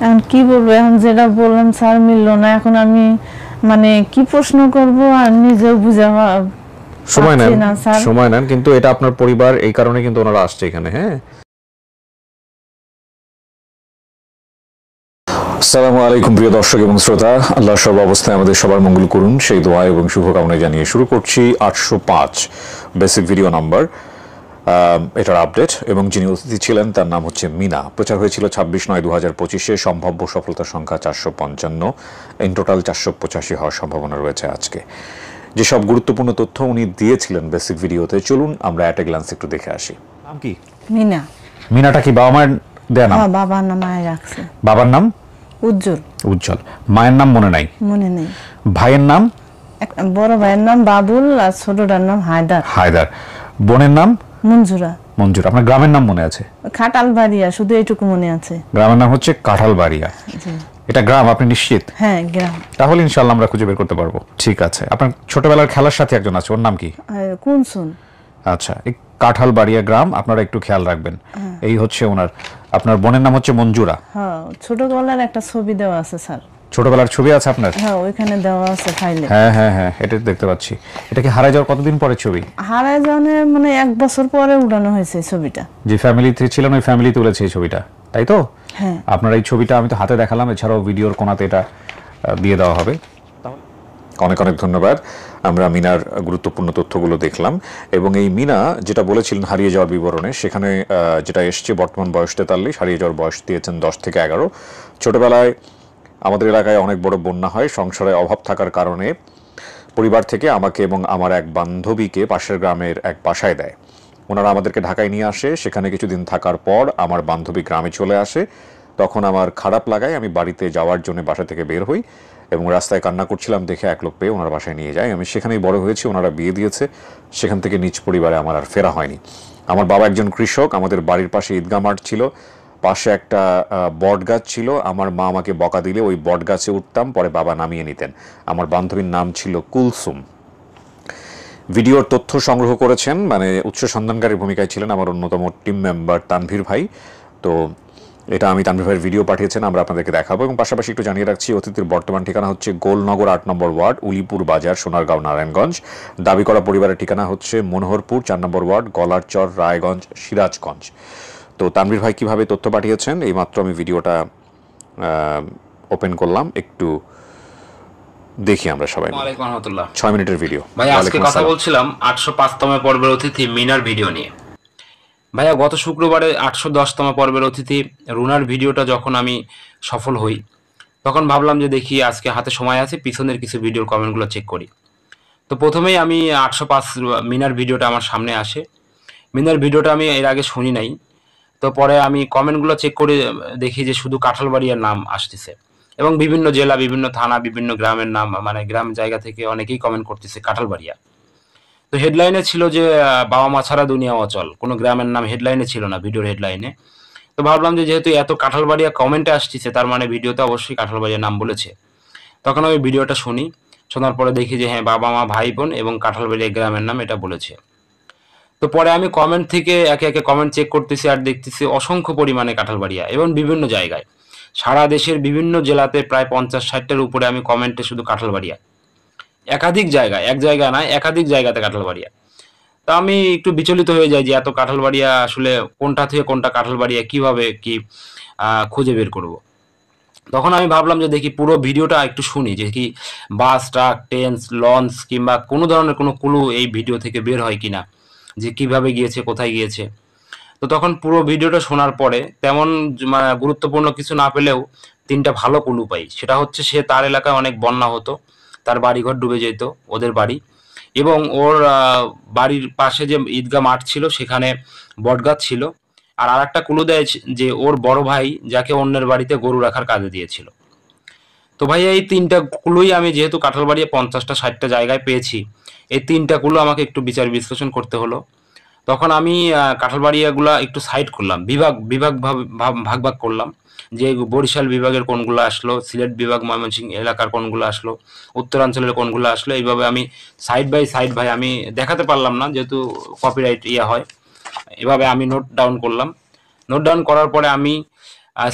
এখন কি বলবো, এখন যেটা বললাম স্যার মিললো না। এখন আমি মানে কি প্রশ্ন করব আর নিজেও বুঝে সময় নেন, কিন্তু এটা আপনার পরিবার, এই কারণে কিন্তু ওনারা আসছে এখানে। হ্যাঁ, আসসালামু আলাইকুম প্রিয় দর্শক এবং শ্রোতা, আল্লাহ সব অবস্থায় আমাদের সবার মঙ্গল করুন সেই দোয়া এবং শুভকামনা জানিয়ে শুরু করছি 805 বেসিক ভিডিও নাম্বার, এটার আপডেট। এবং যিনি অতিথি ছিলেন তার নাম হচ্ছে মিনা। প্রচার হয়েছিল 26/9/2025-এ। সম্ভাব্য সফলতার সংখ্যা 455, ইন টোটাল 485 হওয়ার সম্ভাবনা রয়েছে আজকে। যেসব গুরুত্বপূর্ণ তথ্য উনি দিয়েছিলেন বেসিক ভিডিওতে, চলুন আমরা অ্যাট এ গ্লান্স একটু দেখে আসি। নাম কি? মিনা। মিনাটা কি বাবা মায়ের দেয়া নাম? বাবার নাম মায়ের রাখছে। বাবার নাম উজ্জ্বল। উজ্জ্বল। মায়ের নাম মনে নাই? মনে নেই। ভাইয়ের নাম? বড় ভাইয়ের নাম বাবুল আর ছোটটার নাম হায়দার। হায়দার। বোনের নাম? মঞ্জুরা। মঞ্জুরা। আপনার গ্রামের নাম মনে আছে? কাঁঠালবাড়িয়া, শুধু এইটুকু মনে আছে। গ্রামের নাম হচ্ছে কাঁঠালবাড়িয়া। এটা গ্রাম, আপনি নিশ্চিত? হ্যাঁ গ্রাম। তাহলে ইনশাআল্লাহ আমরা খুঁজে বের করতে পারবো। ঠিক আছে। আপনার ছোটবেলার খেলার সাথে একজন আছে, ওর নাম কি? কুনসুন। আচ্ছা, এই কাঁঠালবাড়িয়া গ্রাম, আপনারা একটু খেয়াল রাখবেন। এই হচ্ছে ওনার। আপনার বোনের নাম হচ্ছে মঞ্জুরা। হ্যাঁ, ছোটবেলার একটা ছবি দেওয়া আছে স্যার। ছোটবেলার ছবি আছে আপনার? হ্যাঁ, ওইখানে দেওয়া আছে ফাইলে। হ্যাঁ হ্যাঁ হ্যাঁ, এটা দেখতে পাচ্ছি। এটা কি হারায় যাওয়ার কতদিন পরে ছবি? হারায় যাওয়ার মানে 1 বছর পরে উঠানো হয়েছে ছবিটা। যে ফ্যামিলিতে ছিলেন ওই ফ্যামিলি তুলেছে এই ছবিটা, তাই তো? হ্যাঁ। আপনার এই ছবিটা আমি তো হাতে দেখালাম, এছাড়াও ভিডিওর কোনাতে এটা দিয়ে দেওয়া হবে। অনেক অনেক ধন্যবাদ। আমরা মিনার গুরুত্বপূর্ণ তথ্যগুলো দেখলাম, এবং এই মিনা যেটা বলেছিলেন হারিয়ে যাওয়ার বিবরণে, সেখানে যেটা এসছে বর্তমান বয়স 43, হারিয়ে যাওয়ার বয়স দিয়েছেন 10 থেকে 11। ছোটবেলায় আমাদের এলাকায় অনেক বড় বন্যা হয়, সংসারে অভাব থাকার কারণে পরিবার থেকে আমাকে এবং আমার এক বান্ধবীকে পাশের গ্রামের এক বাসায় দেয়। ওনারা আমাদেরকে ঢাকায় নিয়ে আসে। সেখানে কিছুদিন থাকার পর আমার বান্ধবী গ্রামে চলে আসে। তখন আমার খারাপ লাগায় আমি বাড়িতে যাওয়ার জন্য বাসা থেকে বের হই, এবং রাস্তায় কান্না করছিলাম দেখে এক লোক পেয়ে ওনার বাসায় নিয়ে যায়। আমি সেখানেই বড় হয়েছি, ওনারা বিয়ে দিয়েছে। সেখান থেকে নিজ পরিবারে আমার আর ফেরা হয়নি। আমার বাবা একজন কৃষক। আমাদের বাড়ির পাশে ঈদগাহ মাঠ ছিল, পাশে একটা বট গাছ ছিল। আমার মা আমাকে বকা দিলে ওই বট গাছে উঠতাম, পরে বাবা নামিয়ে নিতেন। আমার বান্ধবীর নাম ছিল কুলসুম। ভিডিওর তথ্য সংগ্রহ করেছেন, মানে উৎস সন্ধানকারীর ভূমিকায় ছিলেন আমার অন্যতম টিম মেম্বার তানভীর ভাই। তো এটা আমি তানভীর ভাইয়ের ভিডিও পাঠিয়েছেন, আমরা আপনাদেরকে দেখাবো। এবং পাশাপাশি একটু জানিয়ে রাখছি, অতিথির বর্তমান ঠিকানা হচ্ছে গোলনগর 8 নম্বর ওয়ার্ড, উলিপুর বাজার, সোনারগাঁও, নারায়ণগঞ্জ। দাবি করা পরিবারের ঠিকানা হচ্ছে মনোহরপুর 4 নম্বর ওয়ার্ড, গলারচর, রায়গঞ্জ, সিরাজগঞ্জ। তো তানভীর ভাই কিভাবে তথ্য পাঠিয়েছেন, এইমাত্র আমি ভিডিওটা ওপেন করলাম, একটু দেখি আমরা সবাই। 6 মিনিটের ভিডিও। ভাই আজকে কথা বলছিলাম 805তম পর্বের অতিথি মিনার ভিডিও নিয়ে। ভাইয়া গত শুক্রবারে 810তম পর্বের অতিথি রুনার ভিডিওটা যখন আমি সফল হই, তখন ভাবলাম যে দেখি আজকে হাতে সময় আছে, পিছনের কিছু ভিডিওর কমেন্টগুলো চেক করি। তো প্রথমেই আমি 805 মিনার ভিডিওটা আমার সামনে আসে। মিনার ভিডিওটা আমি এর আগে শুনি নাই। তো পরে আমি কমেন্টগুলো চেক করে দেখি যে শুধু কাঁঠালবাড়িয়ার নাম আসতেছে, এবং বিভিন্ন জেলা, বিভিন্ন থানা, বিভিন্ন গ্রামের নাম, মানে গ্রাম জায়গা থেকে অনেকেই কমেন্ট করতেছে কাঁঠালবাড়িয়া। তো হেডলাইনে ছিল যে বাবা মা ছাড়া দুনিয়া অচল, কোনো গ্রামের নাম হেডলাইনে ছিল না, ভিডিওর হেডলাইনে। তো ভাবলাম যে যেহেতু এত কাঁঠালবাড়িয়া কমেন্টে আসতেছে, তার মানে ভিডিওতে অবশ্যই কাঁঠালবাড়িয়া নাম বলেছে। তখন আমি ভিডিওটা শুনি, শোনার পরে দেখি যে হ্যাঁ, বাবা মা ভাই বোন এবং কাঁঠালবাড়িয়া গ্রামের নাম এটা বলেছে। তো পরে আমি কমেন্ট থেকে একে একে কমেন্ট চেক করতেছি, আর দেখতেছি অসংখ্য পরিমাণে কাঁঠালবাড়িয়া, এবং বিভিন্ন জায়গায়, সারা দেশের বিভিন্ন জেলাতে প্রায় 50-60টার উপরে আমি কমেন্টে শুধু কাঁঠালবাড়িয়া, একাধিক জায়গায়, এক জায়গা না একাধিক জায়গাতে কাঁঠালবাড়িয়া। তা আমি একটু বিচলিত হয়ে যাই যে এত কাঁঠালবাড়িয়া আসলে কোনটা থেকে কোনটা কাঁঠালবাড়িয়া, কিভাবে কি খুঁজে বের করব। তখন আমি ভাবলাম যে দেখি পুরো ভিডিওটা একটু শুনি, যে কি বাস, ট্রাক, ট্রেন, লঞ্চ কিংবা কোনো ধরনের কোনো ক্লু এই ভিডিও থেকে বের হয় কিনা, যে কিভাবে গিয়েছে, কোথায় গিয়েছে। তো তখন পুরো ভিডিওটা শোনার পরে তেমন গুরুত্বপূর্ণ কিছু না পেলেও 3টা ভালো ক্লু পাই। সেটা হচ্ছে সে, তার এলাকায় অনেক বন্যা হতো, তার বাড়িঘর ডুবে যেত, ওদের বাড়ি, এবং ওর বাড়ির পাশে যে ঈদগাহ মাঠ ছিল সেখানে বটগাছ ছিল। আর আরেকটা ক্লু দেয় যে ওর বড় ভাই যাকে অন্যের বাড়িতে গরু রাখার কাজে দিয়েছিল। তো ভাই এই 3টা ক্লুই আমি যেহেতু কাঁঠালবাড়িয়া 50টা-60টা জায়গায় পেয়েছি, এই 3টা ক্লু আমাকে একটু বিচার বিশ্লেষণ করতে হলো। তখন আমি কাঁঠালবাড়িয়াগুলা একটু সাইড করলাম, ভাগ ভাগ করলাম, যে বরিশাল বিভাগের কোনগুলো আসলো, সিলেট বিভাগ ময়মনসিংহ এলাকার কোনগুলো আসলো, উত্তরাঞ্চলের কোনগুলো আসলো। এইভাবে আমি সাইড বাই সাইড, ভাই আমি দেখাতে পারলাম না যেহেতু কপিরাইট হয়, এভাবে আমি নোট ডাউন করলাম। নোট ডাউন করার পরে আমি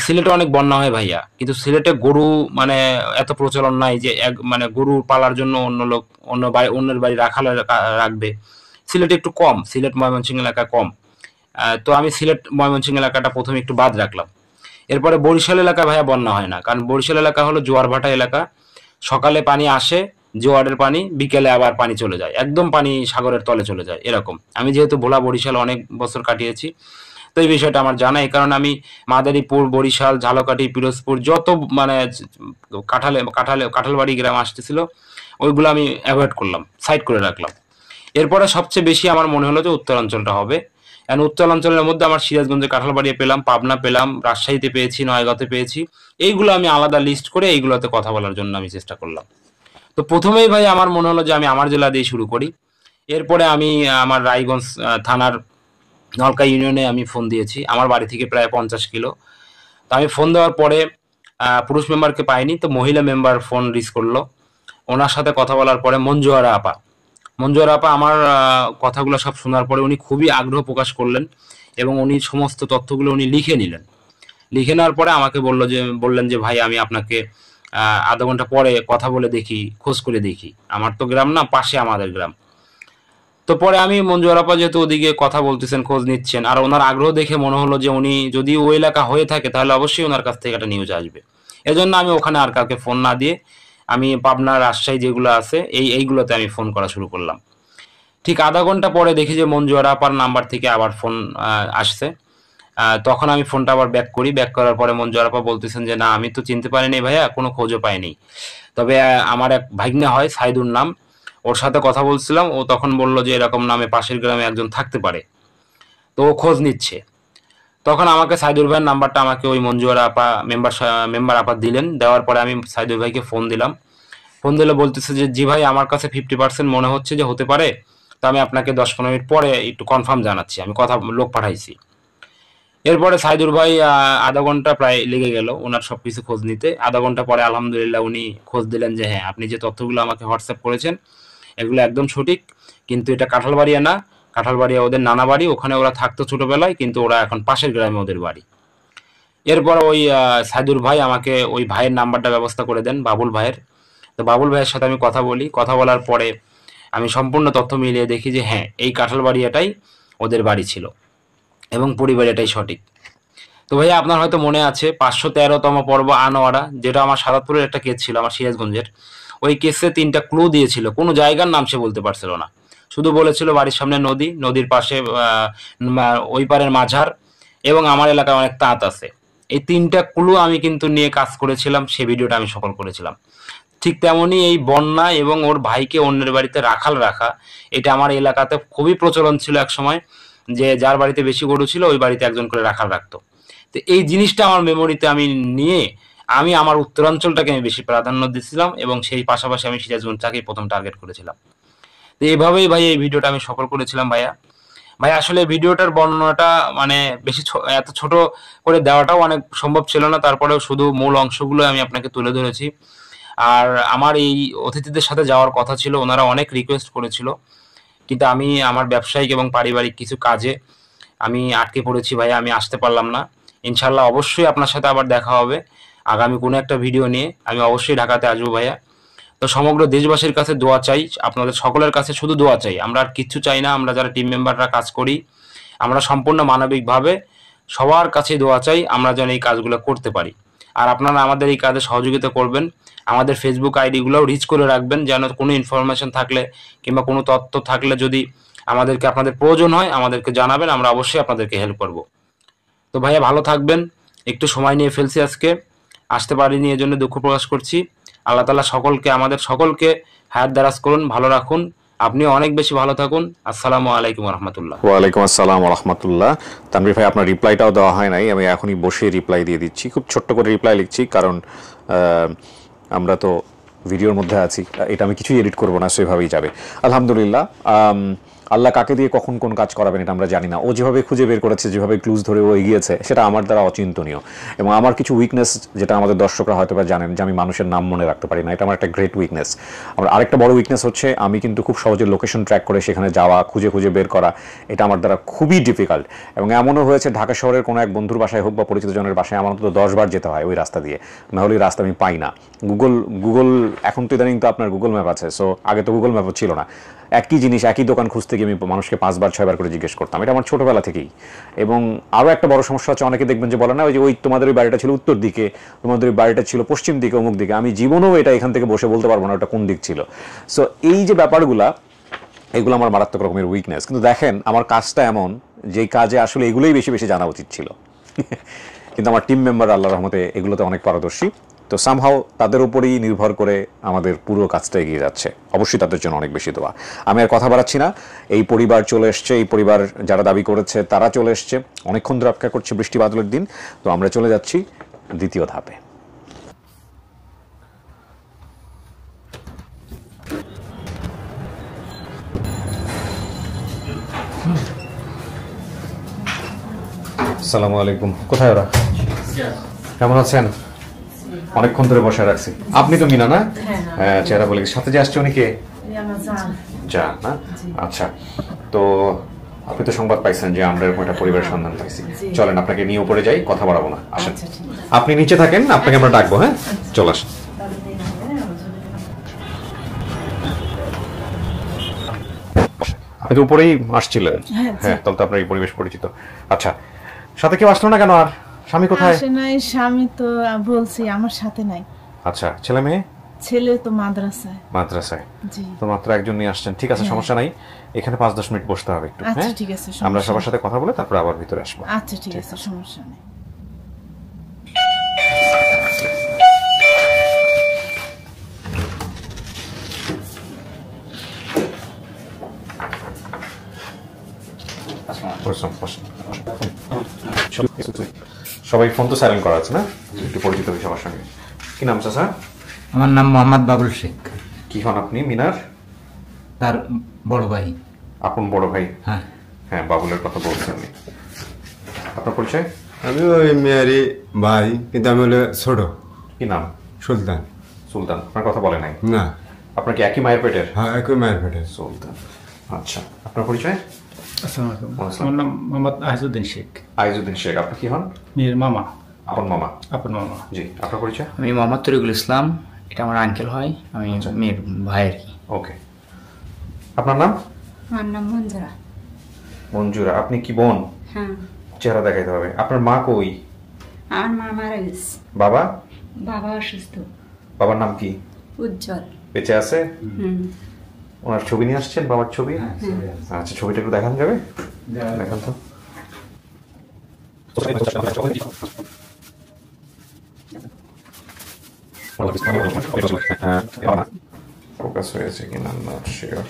সিলেটে অনেক বন্যা হয় ভাইয়া, কিন্তু সিলেটে গরু মানে এত প্রচলন নাই যে মানে গরু পালার জন্য অন্য লোক অন্যের বাড়ি রাখবে। সিলেটে একটু কম, সিলেট ময়মনসিংহ এলাকা কম। তো আমি সিলেট ময়মনসিংহ এলাকাটা প্রথমে একটু বাদ রাখলাম। এরপরে বরিশাল এলাকা ভাইয়া বন্যা হয় না, কারণ বরিশাল এলাকা হলো জোয়ার ভাটা এলাকা। সকালে পানি আসে, জোয়ারের পানি, বিকেলে আবার পানি চলে যায়, একদম পানি সাগরের তলে চলে যায় এরকম। আমি যেহেতু ভোলা বরিশাল অনেক বছর কাটিয়েছি, তো এই বিষয়টা আমার জানা। এই কারণে আমি মাদারীপুর, বরিশাল, ঝালকাঠি, পিরোজপুর যত মানে কাঁঠালবাড়ি গ্রাম আসতেছিল ওইগুলো আমি অ্যাভয়েড করলাম, সাইড করে রাখলাম। এরপরে সবচেয়ে বেশি আমার মনে হলো যে উত্তরাঞ্চলটা হবে। উত্তরাঞ্চলের মধ্যে আমার সিরাজগঞ্জে কাঁঠালবাড়ি পেলাম, পাবনা পেলাম, রাজশাহীতে পেয়েছি, নয়গাঁতে পেয়েছি। এইগুলো আমি আলাদা লিস্ট করে এইগুলোতে কথা বলার জন্য আমি চেষ্টা করলাম। তো প্রথমেই ভাই আমার মনে হলো যে আমি আমার জেলা দিয়ে শুরু করি। এরপরে আমি আমার রায়গঞ্জ থানার নলকা ইউনিয়নে আমি ফোন দিয়েছি, আমার বাড়ি থেকে প্রায় 50 কিলো। তো আমি ফোন দেওয়ার পরে পুরুষ মেম্বারকে পাইনি, তো মহিলা মেম্বার ফোন রিস করলো। ওনার সাথে কথা বলার পরে মঞ্জুয়ারা আপা আমার কথাগুলো সব শোনার পরে উনি খুবই আগ্রহ প্রকাশ করলেন এবং উনি সমস্ত তথ্যগুলো উনি লিখে নিলেন। লিখে নেওয়ার পরে আমাকে বললেন যে ভাই আমি আপনাকে আধা ঘন্টা পরে কথা বলে দেখি, খোঁজ করে দেখি। আমার তো গ্রাম না, পাশে আমাদের গ্রাম। তো পরে আমি মঞ্জুয়ার আপা যেহেতু ওদিকে কথা বলতেছেন, খোঁজ নিচ্ছেন, আর ওনার আগ্রহ দেখে মনে হলো যে উনি যদি ওই এলাকা হয়ে থাকে তাহলে অবশ্যই ওনার কাছ থেকে একটা নিউজ আসবে। এজন্য আমি ওখানে আর কাউকে ফোন না দিয়ে আমি পাবনা, রাজশাহী যেগুলো আছে এইগুলোতে আমি ফোন করা শুরু করলাম। ঠিক আধা ঘন্টা পরে দেখি যে মঞ্জুয়ার আপার নাম্বার থেকে আবার ফোন আসছে। তখন আমি ফোনটা আবার ব্যাক করি। ব্যাক করার পরে মঞ্জুয়ার আপা বলতেছেন যে না, আমি তো চিনতে পারিনি ভাইয়া, কোনো খোঁজও পাইনি। তবে আমার এক ভাগ্নে হয়, সাইদুর নাম, ওর সাথে কথা বলছিলাম। ও তখন বলল যে এরকম নামে পাশের গ্রামে একজন থাকতে পারে, তো ও খোঁজ নিচ্ছে। তখন আমাকে সাইদুর ভাইয়ের নাম্বারটা আমাকে ওই মঞ্জুয়ার আপা মেম্বার আপা দিলেন। দেওয়ার পরে আমি সাইদুর ভাইকে ফোন দিলাম। ফোন দিলে বলতেছে যে জি ভাই, আমার কাছে 50% মনে হচ্ছে যে হতে পারে, তো আমি আপনাকে 10-15 মিনিট পরে একটু কনফার্ম জানাচ্ছি, আমি লোক পাঠাইছি। এরপরে সাইদুর ভাই আধা ঘন্টা প্রায় লেগে গেল ওনার সবকিছু খোঁজ নিতে। আধা ঘন্টা পরে আলহামদুলিল্লাহ উনি খোঁজ দিলেন যে হ্যাঁ, আপনি যে তথ্যগুলো আমাকে হোয়াটসঅ্যাপ করেছেন এগুলো একদম সঠিক, কিন্তু এটা কাঁঠালবাড়িয়া না, কাঁঠালবাড়িয়া ওদের নানা বাড়ি, ওখানে ওরা থাকতো ছোটবেলায়, কিন্তু ওরা এখন পাশের গ্রামে ওদের বাড়ি। এরপর ওই সাইদুর ভাই আমাকে ওই ভাইয়ের নাম্বারটা ব্যবস্থা করে দেন, বাবুল ভাইয়ের। তো বাবুল ভাইয়ের সাথে আমি কথা বলি। কথা বলার পরে আমি সম্পূর্ণ তথ্য মিলিয়ে দেখি যে হ্যাঁ, এই কাঁঠালবাড়িয়াটাই ওদের বাড়ি ছিল এবং পরিবার এটাই সঠিক। তো ভাইয়া আপনার হয়তো মনে আছে 513তম পর্ব আনোয়ারা, যেটা আমার সাদাতপুরের একটা কেস ছিল, আমার সিরাজগঞ্জের। ওই কেসে 3টা ক্লু দিয়েছিল, কোনো জায়গার নাম সে বলতে পারছিল না, শুধু বলেছিল বাড়ির সামনে নদী, নদীর পাশে ওই পারের মাঝার এবং আমার এলাকায় অনেক তাঁত আছে। এই 3টা ক্লু আমি কিন্তু নিয়ে কাজ করেছিলাম, সে ভিডিওটা আমি সফল করেছিলাম। ঠিক তেমনি এই বন্যা এবং ওর ভাইকে অন্যের বাড়িতে রাখা, এটা আমার এলাকাতে খুবই প্রচলন ছিল এক সময়, যে যার বাড়িতে বেশি গরু ছিল ওই বাড়িতে একজন করে রাখতো। তো এই জিনিসটা আমার মেমোরিতে আমি নিয়ে আমি আমার উত্তরাঞ্চলটাকে আমি বেশি প্রাধান্য দিচ্ছিলাম এবং সেই পাশাপাশি আমি সিরাজগঞ্জটাকেই প্রথম টার্গেট করেছিলাম। তো এইভাবেই ভাই এই ভিডিওটা আমি সফল করেছিলাম ভাইয়া। ভাই আসলে ভিডিওটার বর্ণনাটা মানে বেশি এত ছোট করে দেওয়াটাও অনেক সম্ভব ছিল না, তারপরেও শুধু মূল অংশগুলো আমি আপনাকে তুলে ধরেছি। আর আমার এই অতিথিদের সাথে যাওয়ার কথা ছিল, ওনারা অনেক রিকোয়েস্ট করেছিল, কিন্তু আমি আমার ব্যবসায়িক এবং পারিবারিক কিছু কাজে আমি আটকে পড়েছি ভাইয়া, আমি আসতে পারলাম না। ইনশাল্লাহ অবশ্যই আপনার সাথে আবার দেখা হবে আগামী কোনো একটা ভিডিও নিয়ে, আমি অবশ্যই ঢাকাতে আসবো ভাইয়া। তো সমগ্র দেশবাসীর কাছে দোয়া চাই, আপনাদের সকলের কাছে শুধু দোয়া চাই, আমরা আর কিচ্ছু চাই না। আমরা যারা টিম মেম্বাররা কাজ করি আমরা সম্পূর্ণ মানবিকভাবে সবার কাছে দোয়া চাই, আমরা যেন এই কাজগুলো করতে পারি। আর আপনারা আমাদের এই কাজে সহযোগিতা করবেন, আমাদের ফেসবুক আইডিগুলোও রিচ করে রাখবেন, যেন কোনো ইনফরমেশন থাকলে কিংবা কোনো তথ্য থাকলে যদি আপনাদের প্রয়োজন হয় আমাদেরকে জানাবেন, আমরা অবশ্যই আপনাদেরকে হেল্প করব। তো ভাইয়া ভালো থাকবেন, একটু সময় নিয়ে ফেলছি আজকে, আসতে পারিনি এজন্য দুঃখ প্রকাশ করছি। আল্লাহ তাআলা আমাদের সকলকে হায়াত দারাজ করুন, ভালো রাখুন, আপনিও অনেক বেশি ভালো থাকুন। আসসালামু আলাইকুম রহমতুল্লাহ। ওয়ালাইকুম আসসালাম রহমতুল্লাহ। তানভীর ভাই, আপনার রিপ্লাইটাও দেওয়া হয় নাই, আমি এখনই বসে রিপ্লাই দিয়ে দিচ্ছি, খুব ছোট্ট করে রিপ্লাই লিখছি, কারণ আমরা তো ভিডিওর মধ্যে আছি, এটা আমি কিছুই এডিট করবো না, সেভাবেই যাবে। আলহামদুলিল্লাহ, আল্লাহ কাকে দিয়ে কখন কোন কাজ করাবেন এটা আমরা জানি না। ও যেভাবে খুঁজে বের করেছে, যেভাবে ক্লুজ ধরে ও এগিয়েছে, সেটা আমার দ্বারা অচিন্তনীয়। এবং আমার কিছু উইকনেস, যেটা আমাদের দর্শকরা হয়তো বা জানেন, যে আমি মানুষের নাম মনে রাখতে পারি না, এটা আমার একটা গ্রেট উইকনেস। আমার আরেকটা বড় উইকনেস হচ্ছে আমি কিন্তু খুব সহজে লোকেশন ট্র্যাক করে সেখানে যাওয়া, খুঁজে খুঁজে বের করা, এটা আমার দ্বারা খুবই ডিফিকাল্ট। এবং এমনও হয়েছে ঢাকা শহরের কোনো এক বন্ধুর বাসায় হোক বা পরিচিত জনের বাসায় আমার অন্তত 10 বার যেতে হয় ওই রাস্তা দিয়ে, নাহলে ওই রাস্তা আমি পাই না। গুগল এখন তো ইদানিং তো আপনার গুগল ম্যাপ আছে, সো আগে তো গুগল ম্যাপও ছিল না। একই জিনিস একই দোকান খুঁজতে গিয়ে আমি মানুষকে 5 বার 6 বার করে জিজ্ঞেস করতাম, এটা আমার ছোটবেলা থেকেই। এবং আরও একটা বড় সমস্যা হচ্ছে, অনেকে দেখবেন যে বলে না, ওই তোমাদের ওই বাড়িটা ছিল উত্তর দিকে, তোমাদের ওই বাড়িটা ছিল পশ্চিম দিকে, অমুক দিকে। আমি জীবনেও এটা এখান থেকে বসে বলতে পারবো না ওটা কোন দিক ছিল। সো এই যে ব্যাপারগুলা, এগুলো আমার মারাত্মক রকমের উইকনেস। কিন্তু দেখেন আমার কাজটা এমন, যেই কাজে আসলে এগুলোই বেশি বেশি জানা উচিত ছিল। কিন্তু আমার টিম মেম্বার আল্লাহর রহমতে এগুলোতে অনেক পারদর্শী। তো সামহাও তাদের উপরেই নির্ভর করে আমাদের পুরো কাজটা এগিয়ে যাচ্ছে। অবশ্যই তাদের জন্য অনেক বেশি দোয়া। আমি আর কথা বাড়াচ্ছি না, এই পরিবার চলে এসছে, এই পরিবার যারা দাবি করেছে তারা চলে এসছে, অনেকক্ষণ ধরে অপেক্ষা করছে, বৃষ্টি বাদলের দিন। তো আমরা চলে যাচ্ছি দ্বিতীয় ধাপে। আসসালামু আলাইকুম। কোথায় ওরা? কেমন আছেন? অনেকক্ষণ ধরে বসে রাখছি। আপনি তো মিনা না? হ্যাঁ, চেহারা বলে। সাথে যে আসছে উনি কে? জান না? আচ্ছা, তো আপনি তো সংবাদ পাইছেন যে আমরা এরকম একটা পরিবারের সন্ধান পাইছি। চলেন আপনাকে নিয়ে উপরে যাই, কথা বাড়াবো না, আসেন। আপনি নিচে থাকেন, আপনাকে আমরা ডাকবো। হ্যাঁ, চল আসেন। আপনি তো উপরেই আসছিলেন। হ্যাঁ, তাহলে তো আপনার এই পরিবেশ পরিচিত। আচ্ছা, সাথে কেউ আসলো না কেন? আর স্বামী কোথায়? আসে নাই, স্বামী তো বলছি আমার সাথে নাই। আচ্ছা, ছেলে মেয়ে? ছেলে তো মাদ্রাসায়। মাদ্রাসায়? জি। তো মাত্র একজন নিয়ে আসছেন, ঠিক আছে, সমস্যা নাই। এখানে 5-10 মিনিট বসতে হবে একটু। আচ্ছা, হ্যাঁ, ঠিক আছে, আমরা সবার সাথে কথা বলে তারপর আবার ভিতরে আসবো। আচ্ছা, ঠিক আছে, সমস্যা নেই। সবাই ফোন তো সাইলেন্ট করা আছে না? একটু পরিচিত হই সবার সঙ্গে। কি নাম চাচা? আমার নাম মোহাম্মদ বাবুল শেখ। কি হন আপনি? মিনার তার বড় ভাই। আপন বড় ভাই? হ্যাঁ হ্যাঁ, বাবুলের কথা বলছেন আমি। আপনার পরিচয়? আমি ওই মেয়ারি ভাই, কিন্তু আমি হলো ছোট। কি নাম? সুলতান। সুলতান। আপনার কথা বলে নাই? না। আপনার কি একই মায়ের পেটের? হ্যাঁ, একই মায়ের পেটে। সুলতান। আচ্ছা, আপনার পরিচয়? আসসালামু আলাইকুম। আমার নাম মোহাম্মদ আইজউদ্দিন শেখ। আইজউদ্দিন শেখ। আপনি কি হন? মেয়ের মামা। আপন মামা? আপন মামা। জি। আপনার পরিচয়? আমি মোহাম্মদ তরিকুল ইসলাম, এটা আমার আঙ্কেল হয়, আমি মেয়ের ভাই আর কি। ওকে। আপনার নাম? আমার নাম মঞ্জুরা। মঞ্জুরা। আপনি কি বোন? হ্যাঁ। চেহারা দেখাইতে হবে। আপনার মা কই? আমার মা মারা গেছে। বাবা? বাবা অসুস্থ। বাবার নাম কি? উজ্জ্বল। বেঁচে আছে? ওনার ছবি নিয়ে আসছেন, বাবার ছবি? আচ্ছা, ছবিটা একটু দেখান যাবে? দেখান তো। ফোকাস হয়েছে কিনা নট শিওর।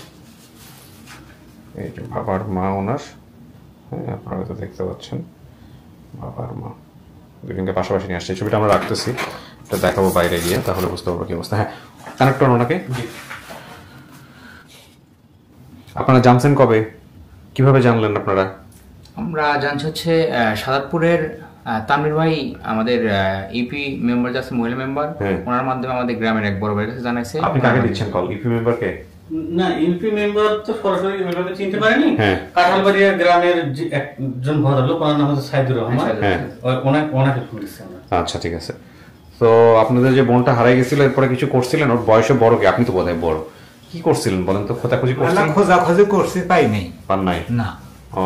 এই যে বাবার মা ওনার। হ্যাঁ, আপনারা তো দেখতে পাচ্ছেন বাবার মা দুজনকে পাশাপাশি নিয়ে আসছে। এই ছবিটা আমরা রাখতেছি, এটা দেখাবো বাইরে গিয়ে, তাহলে বুঝতে পারবো কি অবস্থা। হ্যাঁ, কানেক্ট করুন ওনাকে। আপনারা জানছেন কবে? কিভাবে জানলেন আপনারা? আমরা জানছি হচ্ছে সাদাতপুরের তানভীর ভাই, আমাদের ইপি মেম্বার যাচ্ছে, মহিলা মেম্বার, ওনার মাধ্যমে আমাদের গ্রামের এক বড় ভাইয়ের কাছে জানাইছে। আপনি কাকে দিচ্ছেন কল? ইপি মেম্বারকে? না, ইউপি মেম্বার তো সরাসরি মেম্বারকে চিনতে পারেনি। কাঁঠালবাড়িয়া গ্রামের একজন ভদ্রলোক, ওনার নাম হচ্ছে সাইদুর রহমান, ওনাকে ফোন দিচ্ছি আমরা। আচ্ছা, ঠিক আছে। তো আপনাদের যে বোনটা হারাই গেছিল, এরপরে কিছু করছিলেন? ওর বয়সে বড় কি? আপনি তো বোধহয় বড়। কি করছিলেন বলেন তো? খোঁজাখুঁজি করছিলেন? খোঁজাখুঁজি করছি, পাই নাই। পান নাই? না। ও,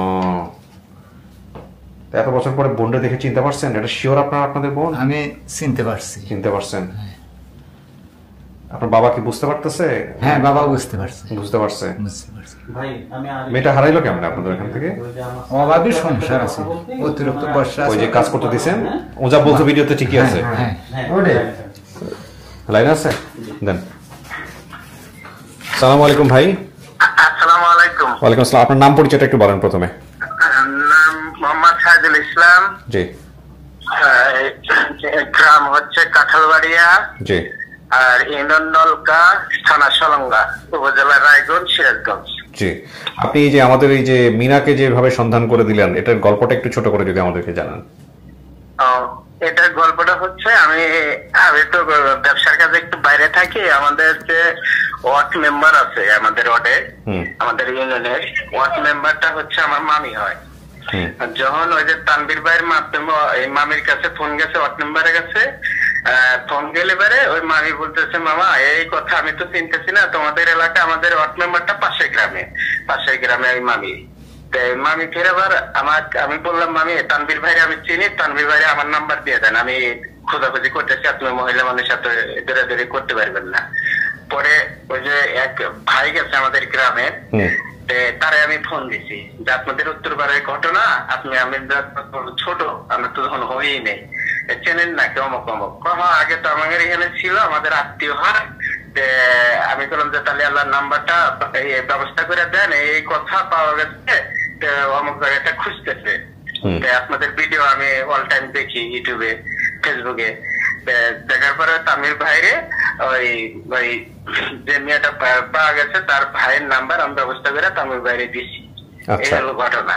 এত বছর পরে বোনটা দেখে চিনতে পারছেন? এটা শিওর আপনাদের বোন? আমি চিনতে পারছি। চিনতে পারছেন? আপনার বাবা কি বুঝতে পারতেছে? হ্যাঁ, বাবা বুঝতে পারছে। বুঝতে পারছে? বুঝতে পারছে। ভাই, আমি মেয়েটা হারাইলো কেমন আপনাদের এখান থেকে? অভাবী সংসার আছে, অতিরিক্ত বর্ষা ওই আছে। যে কাজ করতে দিছেন, ও যা বলতো ভিডিওতে ঠিকই আছে। হ্যাঁ, লাইন আছে? দেন। আসসালামু আলাইকুম ভাই। আসসালামু আলাইকুম। ওয়ালাইকুম আসসালাম। আপনার নাম পরিচয়টা একটু বলেন প্রথমে। নাম মোহাম্মদ সাইদুল ইসলাম। জি। গ্রাম হচ্ছে কাঁঠালবাড়িয়া। জি। আর ইউনিয়ন নলকা, থানা সলঙ্গা, উপজেলা রায়গঞ্জ, সিরাজগঞ্জ। জি, আপনি এই যে আমাদের এই যে মিনাকে যেভাবে সন্ধান করে দিলেন, এটার গল্পটা একটু ছোট করে যদি আমাদেরকে জানান। এটার গল্পটা হচ্ছে আমি তো ব্যবসার কাজে একটু বাইরে থাকি। আমাদের যে ওয়ার্ড মেম্বার আছে আমাদের ওয়ার্ডে, আমাদের ইউনিয়নের ওয়ার্ড মেম্বারটা হচ্ছে আমার মামি হয়। যখন ওই যে তানবীর ভাইয়ের মাধ্যমে এই মামির কাছে ফোন গেছে, ওয়ার্ড মেম্বারের কাছে ফোন গেলে পারে ওই মামি বলতেছে, মামা এই কথা আমি তো চিনতেছি না, তোমাদের এলাকা আমাদের ওয়ার্ড মেম্বারটা পাশের গ্রামে ওই মামি। মামি ফের আবার আমি বললাম, মামি তানবীর ভাইরে আমি চিনি, তানবীর ভাইরে আমার নাম্বার দিয়ে দেন, আমি খোঁজাখুঁজি করতেছি, আপনি মহিলা মানুষের সাথে দৌড়াদৌড়ি করতে পারবেন না। পরে ওই যে এক ভাই গেছে আমাদের গ্রামে, তারে আমি ফোন দিছি যে আপনাদের উত্তরপাড়ার ঘটনা, আমি ছোট, আমরা তো তখন হয়েই নেই, চেনেন না কেউ অমক অমক। আগে তো আমাদের এখানে ছিল, আমাদের আত্মীয় হয়। আমি বললাম যে তাহলে আল্লাহর নাম্বারটা ব্যবস্থা করে দেন, এই কথা পাওয়া গেছে, অমুক জায়গাটা খুঁজতেছে। আপনাদের ভিডিও আমি অল টাইম দেখি ইউটিউবে, ফেসবুকে। দেখার পরে তামির ভাইরে ওই যে মেয়েটা পাওয়া গেছে তার ভাইয়ের নাম্বার আমি ব্যবস্থা করে তামির ভাইরে দিচ্ছি। এই হলো ঘটনা।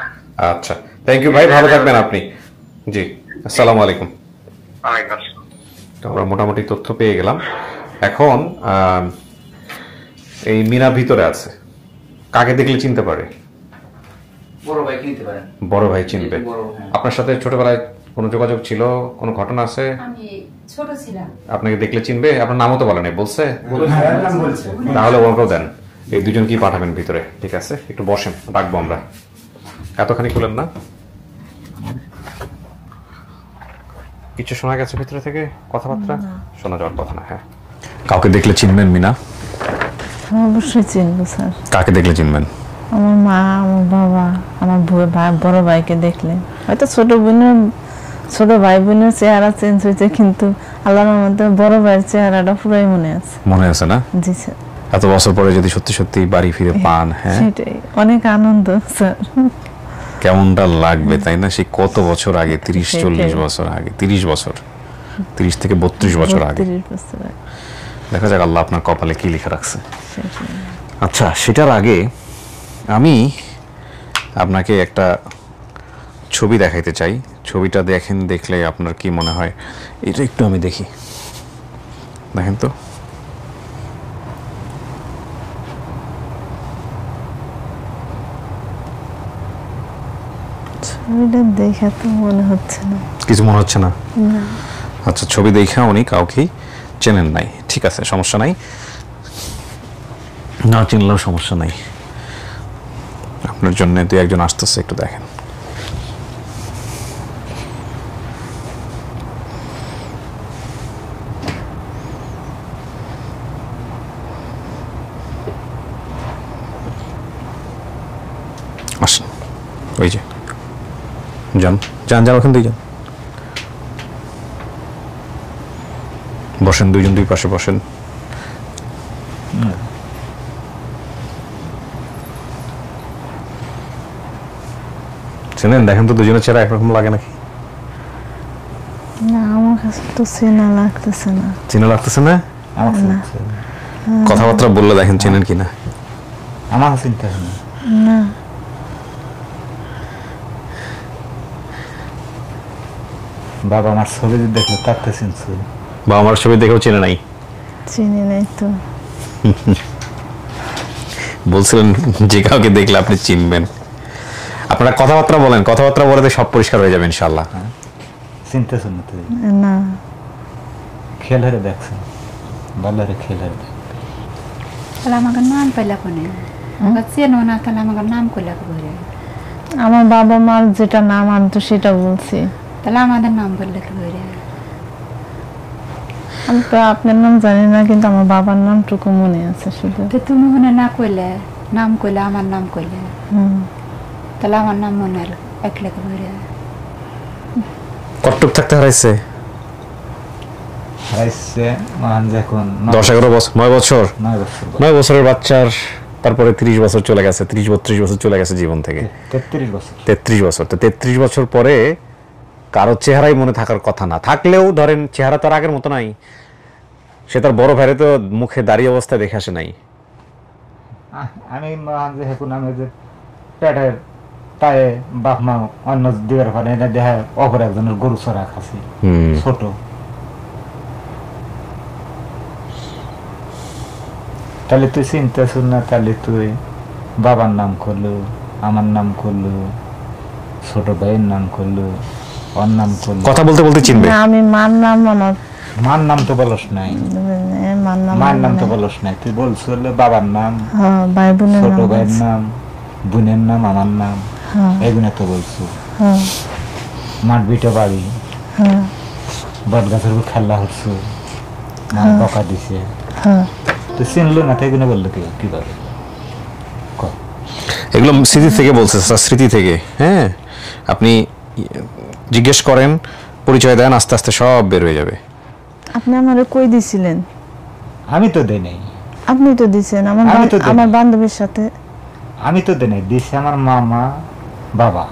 আচ্ছা, থ্যাংক ইউ ভাই, ভালো থাকবেন আপনি। জি, আসসালামু আলাইকুম। ওয়ালাইকুম আসসালাম। আমরা মোটামুটি তথ্য পেয়ে গেলাম। এখন এই মিনা ভিতরে আছে, কাকে দেখলে চিনতে পারে? বড় ভাই চিনতে পারেন। বড় ভাই চিনবে। আপনার সাথে ছোটবেলায় কোনো যোগাযোগ ছিল, কোনো ঘটনা আছে? আমি ছোট ছিলাম। আপনাকে দেখলে চিনবে? আপনার নামও তো বলেন, বলছে? তাহলে ওকেও দেন। এই দুজন কি পাঠাবেন ভিতরে? ঠিক আছে, একটু বসেন, রাখবো আমরা। এতখানি খুলেন না। কিছু শোনা গেছে ভিতরে থেকে কথাবার্তা? শোনা যাওয়ার কথা না। হ্যাঁ, কাউকে দেখলে চিনবেন মিনা? অবশ্যই চিনবো স্যার। কাকে দেখলে চিনবেন? আমার মা, আমার বাবা, আমার বড় ভাইকে দেখলে। হয়তো ছোট ভাই বোনের চেহারা চেঞ্জ হয়েছে, কিন্তু আল্লাহর রহমতে বড় ভাইয়ের চেহারাটা পুরাই মনে আছে। মনে আছে না? জি স্যার। এত বছর পরে যদি সত্যি সত্যি বাড়ি ফিরে পান, হ্যাঁ সেটাই অনেক আনন্দ স্যার। কেমনটা লাগবে তাই না? সেই কত বছর আগে, 30-40 বছর আগে, 30 বছর, 30 থেকে 32 বছর আগে। দেখা যাক আল্লাহ আপনার কপালে কি লিখে রাখছে। আচ্ছা, সেটার আগে আমি আপনাকে একটা ছবি দেখাইতে চাই। ছবিটা দেখলে আপনার কি মনে হয় এটা একটু আমি দেখি, দেখেন তো। ছবিটা দেখে তো মনে হচ্ছে না, কিছু মনে হচ্ছে না। আচ্ছা, ছবি দেখা উনি কাউকেই চেনেন নাই, ঠিক আছে, সমস্যা নাই, না চিনলেও সমস্যা নাই। আপনার জন্য দুই একজন আসতেছে, একটু দেখেন। আসেন, ওই যে যান যান যান, ওখান দিয়ে যান, বসেন, দুইজন দুই পাশে বসেন। চেনেন? দেখেন তো দুজনের চেহারা একরকম লাগে নাকি? না, আমার কাছে তো চেনা লাগতেছে না। চেনা লাগতেছে না? কথাবার্তা বললে দেখেন চেনেন কিনা। আমার চিন্তা না, বাবা আমার ছবি দেখলে তাতে চিনছে। বাবা আমার ছবি দেখেও চেনে নাই? চিনি নাই তো। বলছিলেন যে কাউকে দেখলে আপনি চিনবেন। আপনারা কথাবার্তা বলেন, কথাবার্তা বলে সব পরিষ্কার হয়ে যাবে ইনশাআল্লাহ। চিনতেছ না তুই? না। খেল হেরে দেখছেন, ভালো রে খেল হেরে। তাহলে আমাকে নাম পাইলা কোনে? আমাকে চেনো না, তাহলে আমাকে নাম কইলা করে? আমার বাবা মার যেটা নাম আমি তো সেটা বলছি। তাহলে আমাদের নাম বললে কি করে? আমি তো আপনার নাম জানি না, কিন্তু আমার বাবার নামটুকু মনে আছে শুধু। তো তুমি মনে না কইলে, নাম কইলে, আমার নাম কইলে, তাহলে আমার নাম মনে একলে করে? কতটুক থাকতে হারাইছে? হারাইছে মান যখন 10-11 বছর, 9 বছর, 9 বছরের বাচ্চার তারপরে 30 বছর চলে গেছে, 30-32 বছর চলে গেছে জীবন থেকে। 33 বছর। 33 বছর। তো 33 বছর পরে কারো চেহারাই মনে থাকার কথা না, থাকলেও ধরেন চেহারা তো আর আগের মতো নাই। সে তার বড় ভাইরে তো মুখে দাঁড়িয়ে অবস্থায় দেখে আসে নাই, আমি যে হেকুন আমি যে পেটের তায়ে বাপ মা অন্য দিকের পারে এটা দেখা অপর একজনের গরু চড়া খাসি ছোট। তাহলে তুই চিন্তা শুন না, তাহলে তুই বাবার নাম করলো, আমার নাম করলো, ছোট ভাইয়ের নাম করলো, ওর নাম করলো, কথা বলতে বলতে চিনবে। আমি মার নাম আমার মার নাম তো বলস নাই, মার নাম তো বলস নাই, তুই বলছ বাবার নাম, ভাই বোনের ছোট ভাইয়ের নাম, বোনের নাম, আমার নাম, এগুলো তো বলছো। মাঠ বিটা বাড়ি, বট গাছের উপর খেলা হচ্ছে, মা বকা দিছে, তুই চিনলো না, তাই এগুলো বললো কিভাবে? এগুলো স্মৃতি থেকে বলছে, স্মৃতি থেকে। হ্যাঁ, আপনি জিজ্ঞেস করেন, পরিচয় দেন, আস্তে আস্তে সব বের হয়ে যাবে। আপনি আমারে কই দিছিলেন? আমি তো দেই নাই। আপনি তো দিছেন আমার বান্ধবীর সাথে। আমি তো দেই নাই, দিছে আমার মামা বাবা।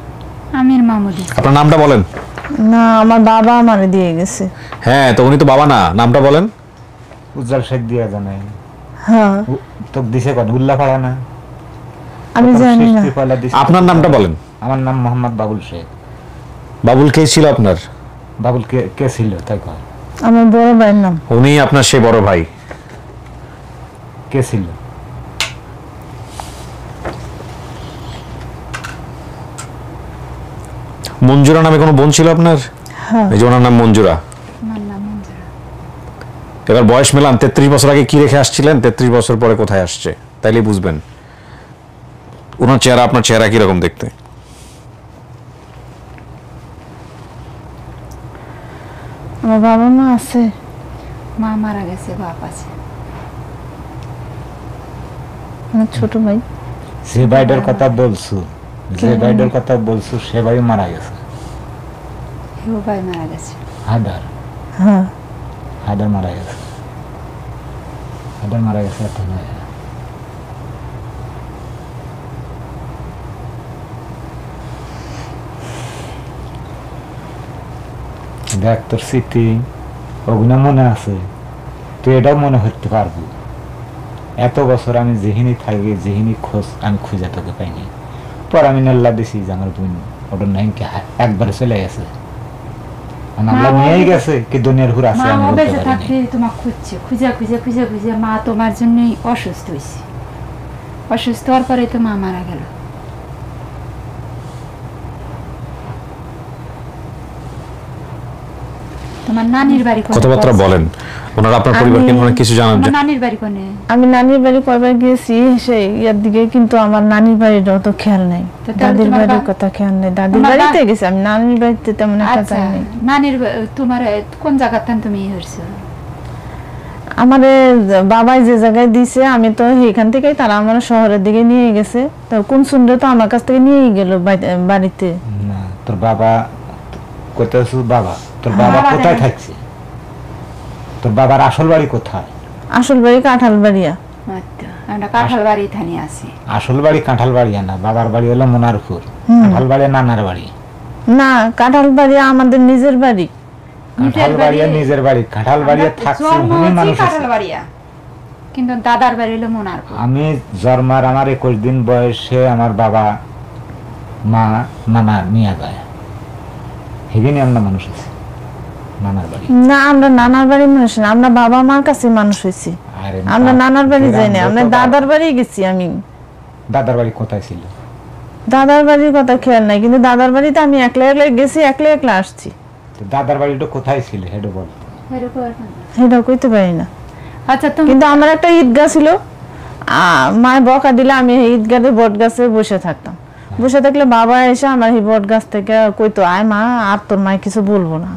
আমির মামু দিছে। আপনার নামটা বলেন। না, আমার বাবা আমারে দিয়ে গেছে। হ্যাঁ, তো উনি তো বাবা না, নামটা বলেন। উজ্জ্বল শেখ দিয়া জানাই। হ্যাঁ, তো দিছে কোন উল্লাপাড়া না? আমি জানি না। আপনার নামটা বলেন। আমার নাম মোহাম্মদ বাবুল শেখ। বাবুল কে ছিল আপনার? বাবুল কে ছিল তাই কয়? আমার বড় ভাইয়ের নাম। উনি আপনার সেই বড় ভাই। কে ছিল? মঞ্জুরা নামে কোনো বোন ছিল আপনার? এই যে ওনার নাম মঞ্জুরা। এবার বয়স মেলাম, 33 বছর আগে কি রেখে আসছিলেন, 33 বছর পরে কোথায় আসছে, তাইলে বুঝবেন ওনার চেহারা আপনার চেহারা কিরকম দেখতে। আমার বাবা মা আছে? মা মারা গেছে, বাপ আছে। আমার ছোট ভাই। যে ভাইটার কথা বলছো, যে ভাইটার কথা বলছো সে ভাই মারা গেছে। ও ভাই মারা গেছে। হায়দার। হ্যাঁ, হায়দার মারা গেছে। হায়দার মারা গেছে এত নয়। দেখ তোর স্মৃতি ওগুলো মনে আছে, তুই এটাও মনে করতে পারবো। এত বছর আমি যেহিনী থাকি, যেহিনী খোঁজ আমি খুঁজে তোকে পাইনি। পর আমি নাল্লা দিছি যে আমার বোন ওটার নাইনকে একবারে চলে গেছে, আল্লাহ নিয়েই গেছে কি দুনিয়ার হুর আছে আমি বলতে পারিনি। তোমার খুঁজছে, খুঁজে খুঁজে খুঁজে খুঁজে মা তোমার জন্যই অসুস্থ হয়েছে। অসুস্থ হওয়ার পরে তো মা মারা গেল। তোমার নানির বাড়ি কোথায়? কথাবার্তা বলেন, ওনারা আপনার পরিবারকে অনেক কিছু জানেন। নানির বাড়ি কোনে? আমি নানির বাড়ি কয়বার গেছি সেই ইয়ার দিকে, কিন্তু আমার নানির বাড়ির অত খেয়াল নাই, দাদির বাড়ির কথা খেয়াল নাই। দাদির বাড়িতে গেছি, আমি নানির বাড়িতে তেমন একটা যাই নাই। নানির তোমার কোন জায়গাতে তুমি হইছো? আমারে বাবাই যে জায়গায় দিছে, আমি তো এখান থেকেই তারা আমার শহরের দিকে নিয়ে গেছে। তো কোন শুনলে তো আমার কাছ থেকে নিয়েই গেল বাড়িতে। না, তোর বাবা কোথায়? বাবা তোর বাবা কোথায় থাকছে? তোর বাবার আসল বাড়ি কোথায়? আসল বাড়ি কাঁঠালবাড়িয়া। আমরা কাঁঠালবাড়ি থানি আছি। আসল বাড়ি কাঁঠালবাড়িয়া না, বাবার বাড়ি হলো মোনারপুর। কাঁঠালবাড়িয়া নানার বাড়ি না, কাঁঠালবাড়িয়া আমাদের নিজের বাড়ি। কাঁঠালবাড়িয়া নিজের বাড়ি। কাঁঠালবাড়িয়া থাকছে হুমি মানুষ কাঁঠালবাড়িয়া, কিন্তু দাদার বাড়ি হলো মোনারপুর। আমি জন্মার আমার 21 দিন বয়সে আমার বাবা মা নানা নিয়ে যায়, হেগিনি আমরা মানুষ আছি নানার বাড়ি। না, আমরা নানার বাড়ি মানুষ না, আমরা বাবা মার কাছে মানুষ হয়েছি। আমরা নানার বাড়ি যাই না, আমরা দাদার বাড়ি গেছি। আমি দাদার বাড়ি কোথায় ছিল? দাদার বাড়ির কথা খেয়াল নাই, কিন্তু দাদার বাড়িতে আমি একলা একলা গেছি, একলা একলা আসছি। দাদার বাড়িটা কোথায় ছিল হেডো বল? সেটা কইতে পারি না। আচ্ছা, কিন্তু আমার একটা ঈদগাহ ছিল, মায় বকা দিলে আমি ঈদগাহে বট গাছে বসে থাকতাম। বসে থাকলে বাবা এসে আমার এই বট গাছ থেকে কইতো, আয় মা, আর তোর মায় কিছু বলবো না।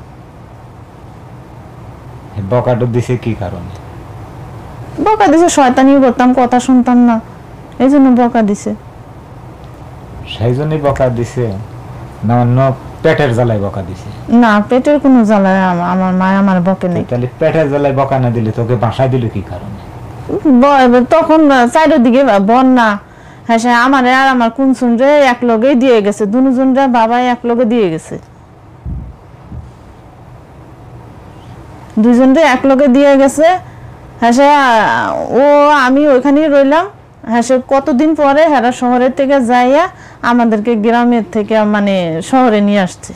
বকাটা দিছে কি কারণে? বকা দিছে শয়তানি করতাম, কথা শুনতাম না, এই জন্য বকা দিছে। সেই জন্যই বকা দিছে না অন্য পেটের জ্বালায় বকা দিছে? না, পেটের কোনো জ্বালায় আমার মা আমার বকে নেই। তাহলে পেটের জ্বালায় বকা না দিলে তোকে বাসায় দিল কি কারণে? তখন চারিদিকে বন্যা, হ্যাঁ সে আমার আর আমার কুনসুন রে এক লগে দিয়ে গেছে, দুজন রে বাবা এক লগে দিয়ে গেছে, দুজন রে এক লগে দিয়ে গেছে। হ্যাঁ সে ও আমি ওইখানেই রইলাম, হ্যাঁ সে কতদিন পরে হেরা শহরের থেকে যাইয়া আমাদেরকে গ্রামের থেকে মানে শহরে নিয়ে আসছে,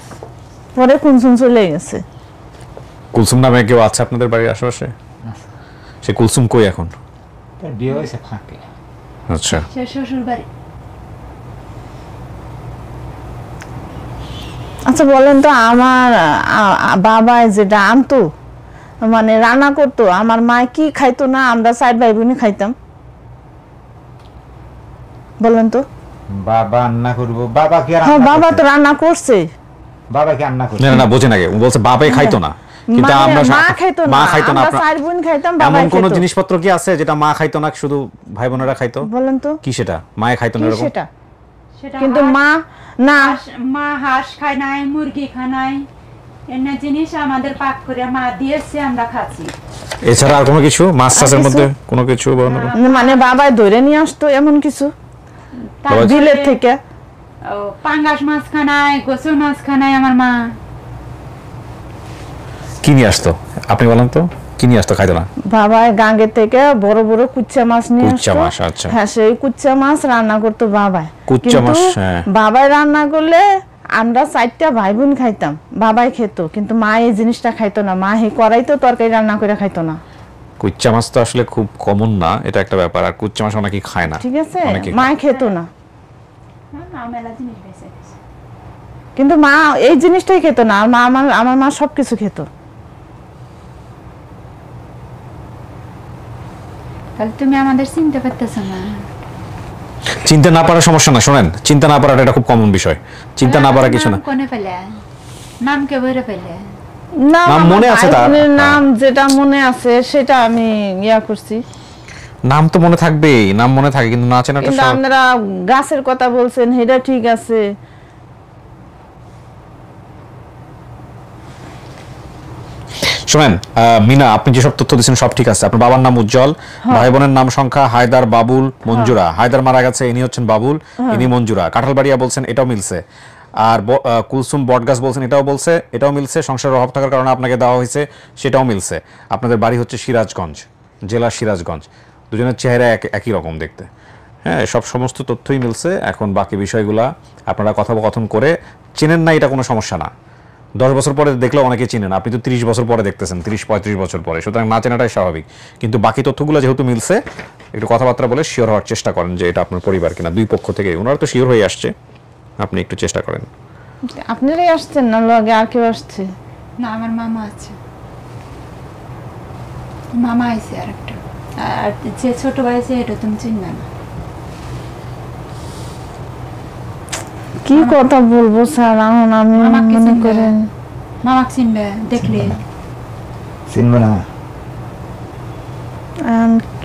পরে কুলসুম চলে গেছে। কুলসুম নামে কেউ আছে আপনাদের বাড়ির আশেপাশে? সে কুলসুম কই এখন? তার বিয়ে হয়েছে ফাঁকে। আচ্ছা, সে শ্বশুর বাড়ি। আচ্ছা বলেন তো, আমার বাবা যেটা আনতো মানে রান্না করতো, আমার মা কি খাইতো না আমরা 4 ভাই বোন খাইতাম? বলেন তো। বাবা রান্না করবো, বাবা কি হ্যাঁ বাবা তো রান্না করছে। বাবা কি রান্না করছে? না না বোঝেন আগে, ও বলছে বাবাই খাইতো না, কিন্তু আমরা মা খাইতো না, মা খাইতো না। আমরা 4 বোন খাইতাম, বাবা এমন খাইতো। কোন জিনিসপত্র কি আছে যেটা মা খাইতো না শুধু ভাই বোনেরা খাইতো? বলেন তো কি সেটা? মায়ে খাইতো না এরকম? সেটা সেটা কিন্তু মা না, মা হাঁস খায় নাই, মুরগি খায় নাই, এনে জিনিস আমাদের পাক করে মা দিয়েছে, আমরা খাচ্ছি। এছাড়া আর কোনো কিছু মাছ চাষের মধ্যে কোনো কিছু মানে বাবাই ধরে নিয়ে আসতো এমন কিছু বিলের থেকে? পাঙ্গাস মাছ খানায়, গোসল মাছ খানায় আমার মা। কি নিয়ে আসতো আপনি বলেন তো, কি নিয়ে আসতো খাইতো না? বাবাই গাঙ্গে থেকে বড় বড় কুচ্চা মাছ নিয়ে আসতো। কুচ্চা মাছ, আচ্ছা। হ্যাঁ সেই কুচ্চা মাছ রান্না করতো বাবাই। কুচ্চা মাছ, হ্যাঁ। বাবাই রান্না করলে আমরা 4টা ভাই বোন খাইতাম, বাবাই খেত, কিন্তু মা এই জিনিসটা খাইতো না। মা হে করাইতো তরকারি রান্না করে খাইতো না। কুচ্চা মাছ তো আসলে খুব কমন না, এটা একটা ব্যাপার। আর কুচ্চা মাছ অনেকেই খায় না, ঠিক আছে, অনেকেই মা খেত না, কিন্তু মা এই জিনিসটাই খেত না। আর মা আমার মা সবকিছু খেত। তাহলে তুমি আমাদের চিনতে পারতেছো না? চিন্তা না পারার সমস্যা না, শোনেন, চিন্তা না পারাটা এটা খুব কমন বিষয়। চিন্তা না পারা কিছু না। কোনে ফেলে নাম কে বইরে ফেলে নাম মনে আছে তার? নাম যেটা মনে আছে সেটা আমি ইয়া করছি। নাম তো মনে থাকবেই, নাম মনে থাকে, কিন্তু না চেনাটা। কিন্তু আপনারা গাছের কথা বলছেন, এটা ঠিক আছে। শুনেন মিনা, আপনি যেসব তথ্য দিচ্ছেন সব ঠিক আছে। আপনার বাবার নাম উজ্জ্বল, ভাই বোনের নাম সংখ্যা হায়দার, বাবুল, মঞ্জুরা। হায়দার মারা গেছে, ইনি হচ্ছেন বাবুল, ইনি মঞ্জুরা। কাঁঠালবাড়িয়া বলছেন, এটাও মিলছে। আর কুলসুম বটগাছ বলছেন, এটাও বলছে, এটাও মিলছে। সংসারের অভাব থাকার কারণে আপনাকে দেওয়া হয়েছে, সেটাও মিলছে। আপনাদের বাড়ি হচ্ছে সিরাজগঞ্জ, জেলা সিরাজগঞ্জ। দুজনের চেহারা একই রকম দেখতে। হ্যাঁ, সব সমস্ত তথ্যই মিলছে। এখন বাকি বিষয়গুলা আপনারা কথোপকথন করে চেনেন না, এটা কোনো সমস্যা না। 10 বছর পরে দেখলেও অনেকে চিনেন, আপনি তো 30 বছর পরে দেখতেছেন, 30-35 বছর পরে, সুতরাং না চেনাটাই স্বাভাবিক। কিন্তু বাকি তথ্যগুলো যেহেতু মিলছে, একটু কথাবার্তা বলে শিওর হওয়ার চেষ্টা করেন যে এটা আপনার পরিবার কিনা। দুই পক্ষ থেকে ওনারা তো শিওর হয়ে আসছে, আপনি একটু চেষ্টা করেন। আপনারাই আসছেন না, লগে আর কেউ আসছে? না, আমার মামা আছে, মামা আছে আর একটা। আর যে ছোট ভাই আছে এটা তুমি চিনবে না। কি কথা বলবো স্যার, এখন আমি মনে করেন মামা চিনবে, দেখলে চিনবে না।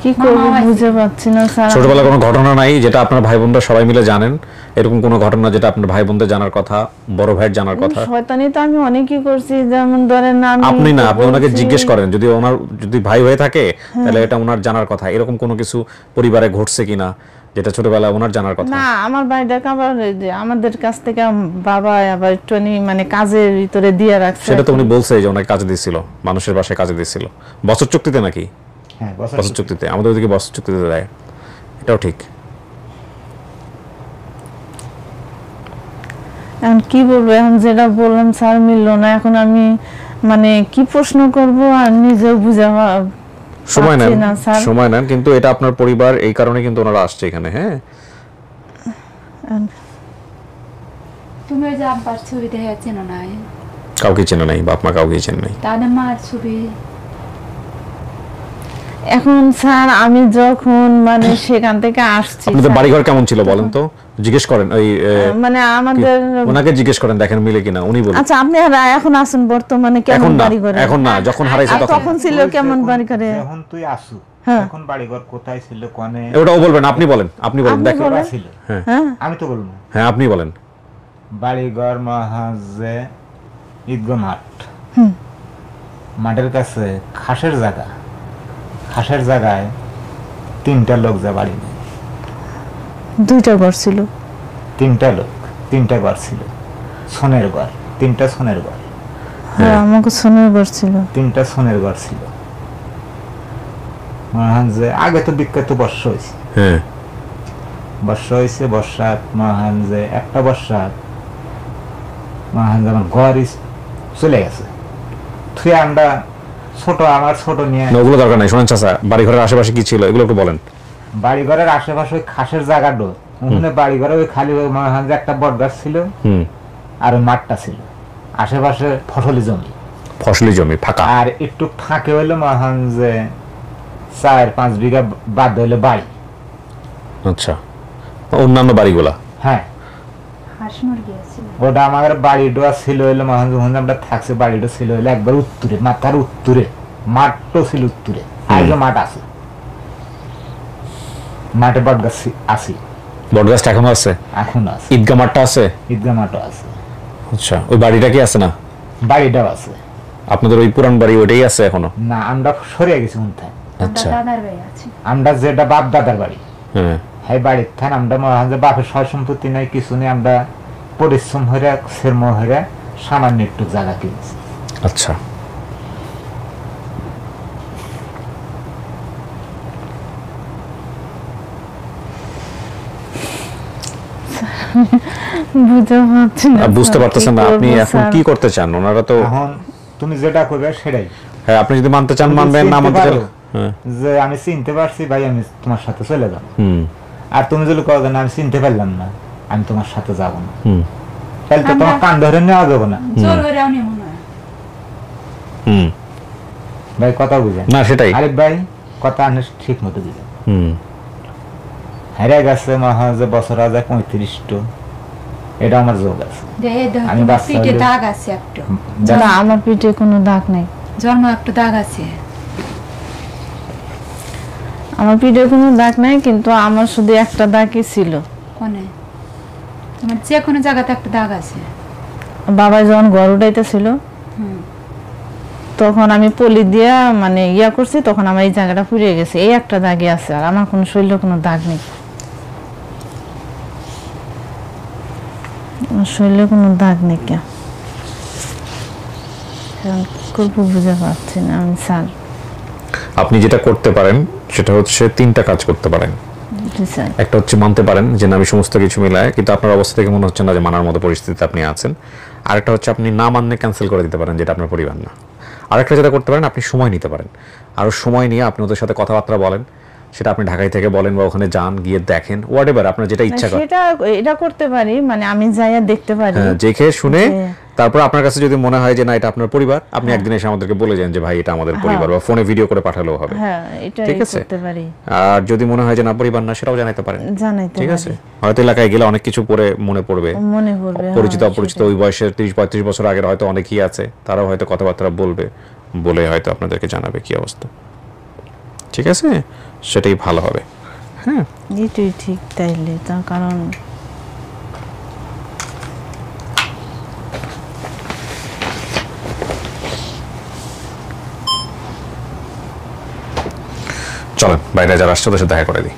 কি করবো বুঝে পাচ্ছি না স্যার। ছোটবেলায় কোনো ঘটনা নাই যেটা আপনার ভাই বোনরা সবাই মিলে জানেন? এরকম কোনো ঘটনা যেটা আপনার ভাই বোনদের জানার কথা, বড় ভাইয়ের জানার কথা? শয়তানি তো আমি অনেকই করছি, যেমন ধরেন আপনি না, আপনি ওনাকে জিজ্ঞেস করেন, যদি ওনার যদি ভাই হয়ে থাকে তাহলে এটা ওনার জানার কথা। এরকম কোনো কিছু পরিবারে ঘটছে কিনা যেটা ছোটবেলায় ওনার জানার কথা? না, আমার ভাইটাকে আবার আমাদের কাছ থেকে বাবা আবার একটু মানে কাজের ভিতরে দিয়ে রাখছে। সেটা তো উনি বলছে যে ওনাকে কাজে দিয়েছিল, মানুষের বাসায় কাজে দিয়েছিল। বছর চুক্তিতে নাকি? হ্যাঁ, বছর চুক্তিতে। আমাদের ওদিকে বছর চুক্তিতে দেয়, এটাও ঠিক। এখন কি বলবো, এখন যেটা বললাম স্যার মিললো না। এখন আমি মানে কি প্রশ্ন করব আর নিজেও বুঝা সময় নেন, সময় নেন। কিন্তু এটা আপনার পরিবার, এই কারণে কিন্তু ওনারা আসছে এখানে। হ্যাঁ, তুমি ওই যে আব্বার ছবি দেখে চেনো না? কাউকে চেনে নাই, বাপ মা কাউকে চেনে নাই। তাদের মার ছবি। এখন স্যার আমি যখন মানে সেখান থেকে আসছি, আপনাদের বাড়িঘর কেমন ছিল বলেন তো? জিজ্ঞেস করেন ওই মানে আমাদের, ওনাকে জিজ্ঞেস করেন, দেখেন মিলে কিনা, উনি বলেন। আচ্ছা আপনি এখন আছেন বর্তমানে কেমন বাড়িঘর? এখন না, যখন হারাইছে তখন ছিল কেমন বাড়িঘরে? এখন তুই আসু, এখন বাড়িঘর কোথায় ছিল কোনে, ওটাও বলবেন। আপনি বলেন, আপনি বলেন, দেখেন ছিল। হ্যাঁ, আমি তো বলবো। হ্যাঁ, আপনি বলেন। বাড়িঘর মহাজে ঈদগাহ মাঠ, মাঠের কাছে খাসের জায়গা, খাসের জায়গায় 3টা লোক যা বাড়ি নেই। 2টা ঘর ছিল, 3টা লোক, 3টা ঘর ছিল, সোনের ঘর, 3টা সোনের ঘর। হ্যাঁ, আমাকে সোনের ঘর ছিল, 3টা সোনের ঘর ছিল। মহাজে আগে তো বিখ্যাত বর্ষ হয়েছে। হ্যাঁ, বর্ষা হয়েছে, বর্ষাত মহান যে একটা বর্ষাত মহান যেমন ঘরই চলে গেছে, তুই আমরা ছোট আমার ছোট নিয়ে ওগুলো দরকার নাই। শোনেন চাচা, বাড়ি ঘরের আশেপাশে কি ছিল এগুলো একটু বলেন। বাড়ি ঘরের আশেপাশে ওই খাসের জায়গাটা, ওখানে বাড়ি ঘরে ওই খালি মহান যে একটা বট গাছ ছিল আর ওই মাঠটা ছিল, আশেপাশে ফসলি জমি, ফসলি জমি ফাঁকা, আর একটু ফাঁকে হইলো মহান যে 4-5 বিঘা বাদ হইলো বাড়ি। আচ্ছা, অন্যান্য বাড়িগুলা? হ্যাঁ, হাঁস মুরগি আছে। ওটা আমাদের বাড়িটা ছিল হইলো মহান যখন আমরা থাকছি, বাড়িটা ছিল হইলো একবার উত্তরে, মাথার উত্তরে, মাঠটা ছিল উত্তরে, আজও মাঠ আছে, মাঠে বট গাছ আছে। বট গাছটা এখনো আছে? এখন আছে। ঈদগাহ মাঠটা আছে? ঈদগাহ মাঠও আছে। আচ্ছা, ওই বাড়িটা কি আছে? না, বাড়িটাও আছে। আপনাদের ওই পুরান বাড়ি ওইটাই আছে এখনো? না, আমরা সরে গেছি কোনটায়। আচ্ছা, দাদার বাড়ি আছে। আমরা যেটা বাপ দাদার বাড়ি, হ্যাঁ, হ্যাঁ বাড়ির থান আমরা মহান যে বাপের সয় সম্পত্তি নাই, কিছু নেই, আমরা পরিশ্রম হয়ে শ্রম হয়ে সামান্য একটু জায়গা কিনছি। আচ্ছা, বুঝতে পারতেছেন না আপনি এখন কি করতে চান? ওনারা তো এখন তুমি যেটা করবে সেটাই। হ্যাঁ, আপনি যদি মানতে চান মানবেন, না মানতে চান যে আমি চিনতে পারছি ভাই, আমি তোমার সাথে চলে যাব। আর তুমি যদি কও না আমি চিনতে পারলাম না, আমি তোমার সাথে যাব না, তাহলে তো তোমার কান ধরে নেওয়া যাবে না। জোর করে আনি মনে হয়। ভাই কথা বুঝেন না? সেটাই। আরে ভাই কথা আনে ঠিক মতো বুঝেন। হেরে গেছে মহাজে বছর আজ 35টো, এটা আমার যোগ আছে। আমি পিঠে দাগ আছে একটু। না, আমার পিঠে কোনো দাগ নাই। জন্ম একটু দাগ আছে। আমার পিঠে কোনো দাগ নাই, কিন্তু আমার শুধু একটা দাগই ছিল। কোনে? তোমার যে কোনো জায়গাতে একটা দাগ আছে। বাবা যখন ঘর উঠাইতেছিল তখন আমি পলি দিয়া মানে ইয়া করছি, তখন আমার এই জায়গাটা পুড়ে গেছে, এই একটা দাগই আছে, আর আমার কোনো শরীরে কোনো দাগ নেই, শরীরে কোনো দাগ নেই। কে করবো বুঝে পারছি না আমি স্যার। আপনি যেটা করতে পারেন সেটা হচ্ছে 3টা কাজ করতে পারেন। একটা হচ্ছে মানতে পারেন যে না আমি সমস্ত কিছু মিলায়, কিন্তু আপনার অবস্থা থেকে মনে হচ্ছে না যে মানার মতো পরিস্থিতিতে আপনি আছেন। আরেকটা হচ্ছে আপনি না মানলে ক্যান্সেল করে দিতে পারেন, যেটা আপনার পরিবার না। আরেকটা যেটা করতে পারেন, আপনি সময় নিতে পারেন, আর সময় নিয়ে আপনি ওদের সাথে কথাবার্তা বলেন, সেটা আপনি ঢাকায় থেকে বলেন বা ওখানে যান, গিয়ে দেখেন, হোয়াটএভার আপনার যেটা ইচ্ছা করে সেটা এটা করতে পারি, মানে আমি যাইয়া দেখতে পারি, দেখে শুনে তারপর আপনার কাছে যদি মনে হয় যে না এটা আপনার পরিবার, আপনি একদিন এসে আমাদেরকে বলে যান যে ভাই এটা আমাদের পরিবার, বা ফোনে ভিডিও করে পাঠালেও হবে। হ্যাঁ, এটা করতে পারি। আর যদি মনে হয় যে না পরিবার না, সেটাও জানাইতে পারেন। ঠিক আছে, হয়তো এলাকায় গেলে অনেক কিছু পরে মনে পড়বে, পরিচিত অপরিচিত ওই বয়সের 30-35 বছর আগের হয়তো অনেকেই আছে, তারাও হয়তো কথাবার্তা বলবে, বলে হয়তো আপনাদেরকে জানাবে কি অবস্থা। ঠিক আছে, সেটাই ভালো হবে। হ্যাঁ, এটাই ঠিক। তাইলে তার কারণ চলেন বাইরে যারা আসছে ওদের সাথে দেখা করে দিই।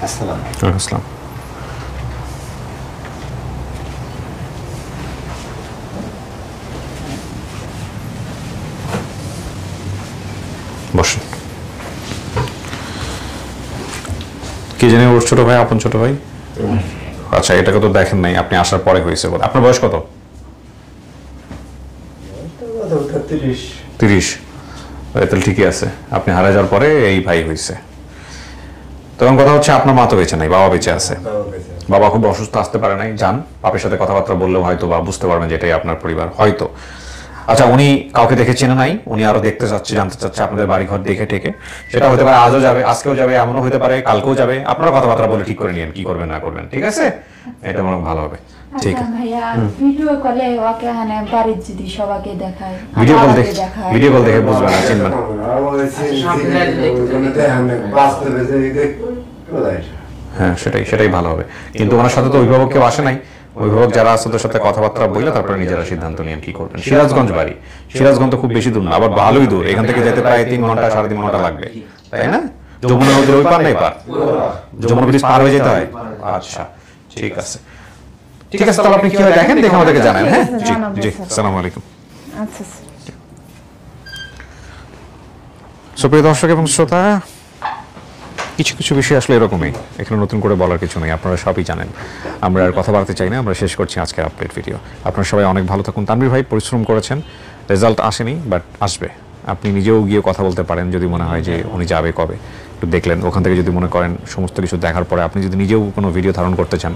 আসসালাম। বসুন। কি জানি ওর ছোট ভাই, আপন ছোট ভাই? আচ্ছা, এটাকে তো দেখেন নাই, আপনি আসার পরে হয়েছে। আপনার বয়স কত? 30। তাহলে ঠিকই আছে, আপনি হারা যাওয়ার পরে এই ভাই হয়েছে। তখন কথা হচ্ছে আপনার মা তো বেঁচে নাই, বাবা বেঁচে আছে। বাবা খুব অসুস্থ, আসতে পারে নাই। যান, বাপের সাথে কথাবার্তা বললেও হয়তো বা বুঝতে পারবেন যে এটাই আপনার পরিবার হয়তো। আচ্ছা, উনি কাউকে দেখে চেনে নাই, উনি আরো দেখতে চাচ্ছে, জানতে চাচ্ছে আপনাদের বাড়ি ঘর দেখে ঠেকে। সেটা হতে পারে আজও যাবে, আজকেও যাবে, এমনও হতে পারে কালকেও যাবে। আপনারা কথাবার্তা বলে ঠিক করে নিন কি করবেন না করবেন। ঠিক আছে, এটা মনে ভালো হবে। ঠিক আছে, ভাইয়া ভিডিও কলে ওকে হানে বাড়ির যদি সবাইকে দেখায়, ভিডিও কল দেখে বুঝবেন না, চিনবেন। হ্যাঁ, সেটাই ভালো হবে। কিন্তু ওনার সাথে তো অভিভাবক কেউ আসে নাই, অভিভাবক যারা আছে ওদের সাথে কথাবার্তা বলে তারপরে নিজেরা সিদ্ধান্ত নিয়ে কি করবেন। সিরাজগঞ্জ বাড়ি, সিরাজগঞ্জ তো খুব বেশি দূর না, আবার ভালোই দূর, এখান থেকে যেতে প্রায় 3 ঘন্টা 3.5 ঘন্টা লাগবে, তাই না? যমুনা নদীর ওই পার নাই পার, যমুনা ব্রিজ পার হয়ে যেতে হয়। আচ্ছা, ঠিক আছে, তাহলে আপনি কি হয় দেখেন, দেখে আমাদেরকে জানান। হ্যাঁ, জি, আসসালামু আলাইকুম। আচ্ছা, সুপ্রিয় দর্শক এবং শ্রোতা, কিছু কিছু বিষয় আসলে এরকমই, এখানে নতুন করে বলার কিছু নেই, আপনারা সবই জানেন। আমরা আর কথা বাড়তে চাই না, আমরা শেষ করছি আজকের আপডেট ভিডিও। আপনারা সবাই অনেক ভালো থাকুন। তানভীর ভাই পরিশ্রম করেছেন, রেজাল্ট আসেনি বাট আসবে। আপনি নিজেও গিয়ে কথা বলতে পারেন যদি মনে হয় যে উনি যাবে কবে, একটু দেখলেন ওখান থেকে যদি মনে করেন সমস্ত কিছু দেখার পরে আপনি যদি নিজেও কোনো ভিডিও ধারণ করতে চান,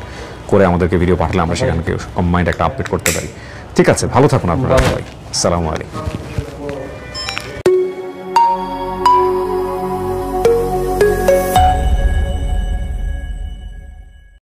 করে আমাদেরকে ভিডিও পাঠালে আমরা সেখানে কম্বাইন্ড একটা আপডেট করতে পারি। ঠিক আছে, ভালো থাকুন আপনারা সবাই। আসসালামু আলাইকুম।